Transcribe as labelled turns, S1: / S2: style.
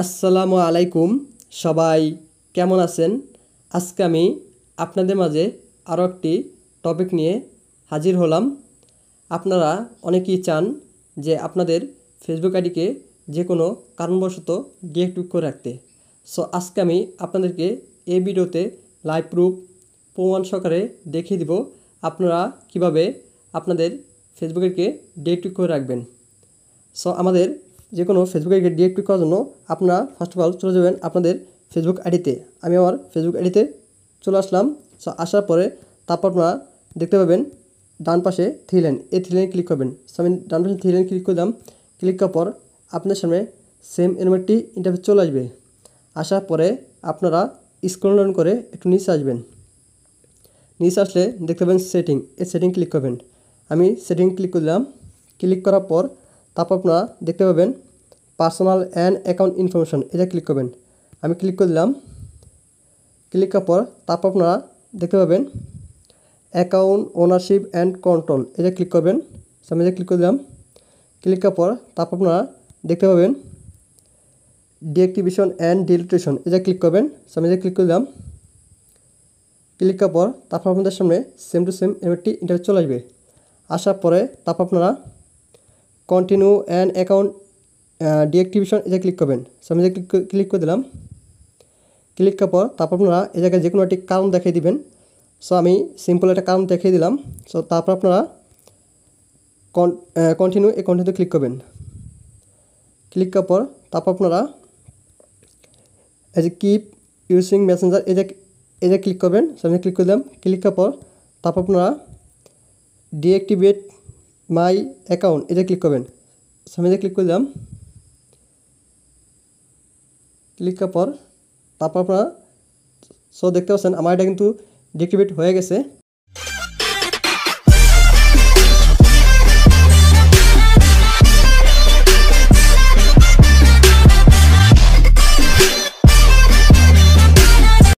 S1: আসসালামু আলাইকুম, সবাই কেমন আছেন? আজকে আমি আপনাদের মাঝে আরও একটি টপিক নিয়ে হাজির হলাম। আপনারা অনেকেই চান যে আপনাদের ফেসবুক আইডিকে যে কোনো কারণবশত ডিঅ্যাক্টিভেট করে রাখতে। সো আজকে আমি আপনাদেরকে এই ভিডিওতে লাইভ প্রুফ প্রমাণ সহকারে দেখিয়ে দিব আপনারা কিভাবে আপনাদের ফেসবুক আইডিকে ডিঅ্যাক্টিভেট করে রাখবেন। সো আমাদের যে কোনো ফেসবুক আইডি ডিঅ্যাক্টিভেট করার জন্য আপনারা ফার্স্ট অফ অল চলে যাবেন আপনাদের ফেসবুক আইডিতে। আমি আমার ফেসবুক আইডিতে চলে আসলাম। সো আসার পরে তারপর আপনারা দেখতে পাবেন ডান পাশে থ্রি লাইন, এই থ্রি লাইন ক্লিক করবেন। সো আমি ডান পাশে থ্রি লাইন ক্লিক করলাম। ক্লিক করার পর আপনার সামনে সেম এরকম একটি ইন্টারফেস চলে আসবে। আসার পরে আপনারা স্ক্রল ডাউন করে একটু নিচে আসবেন। নিচে আসলে দেখতে পাবেন সেটিং, এই সেটিং ক্লিক করবেন। আমি সেটিং ক্লিক করলাম। ক্লিক করার পর তারপর আপনারা দেখতে পাবেন পার্সোনাল অ্যান্ড অ্যাকাউন্ট ইনফরমেশন, এটা ক্লিক করবেন। আমি ক্লিক করে দিলাম। ক্লিক করার পর তারপর আপনারা দেখতে পাবেন অ্যাকাউন্ট ওনারশিপ অ্যান্ড কন্ট্রোল, এটা ক্লিক করবেন। আমি এটা ক্লিক করে দিলাম। ক্লিক করার পর তারপর আপনারা দেখতে পাবেন ডিঅ্যাক্টিভেশন অ্যান্ড ডিলিটেশন, এটা ক্লিক করবেন। আমি এটা ক্লিক করে দিলাম। ক্লিক করার পর তারপর আপনাদের সামনে সেম টু সেম একটি ইন্টারফেস চলে আসবে। আসার পরে তারপর আপনারা কন্টিনিউ অ্যান্ড অ্যাকাউন্ট ডিঅ্যাক্টিভেশন, এটা ক্লিক করবেন। আমি এটা ক্লিক করে দিলাম। ক্লিক করার পর তারপর আপনারা এই জায়গায় যে কোনো একটি কারণ দেখিয়ে দিবেন। সো আমি সিম্পল একটা কারণ দেখিয়ে দিলাম। সো তারপর আপনারা কন্টিনিউ, এই কন্টিনিউ ক্লিক করবেন। ক্লিক করার পর তারপর আপনারা এই যে কিপ ইউজিং মেসেঞ্জার, এটা ক্লিক করবেন। সো আমি ক্লিক করে দিলাম। ক্লিক করার পর তারপর আপনারা ডিঅ্যাক্টিভেট মাই অ্যাকাউন্ট, এটা ক্লিক করবেন। সো আমি এটা ক্লিক করে দিলাম। ক্লিক করার পর তারপর আপনারা দেখতে পাচ্ছেন আমার এটা কিন্তু ডিঅ্যাক্টিভেট হয়ে গেছে।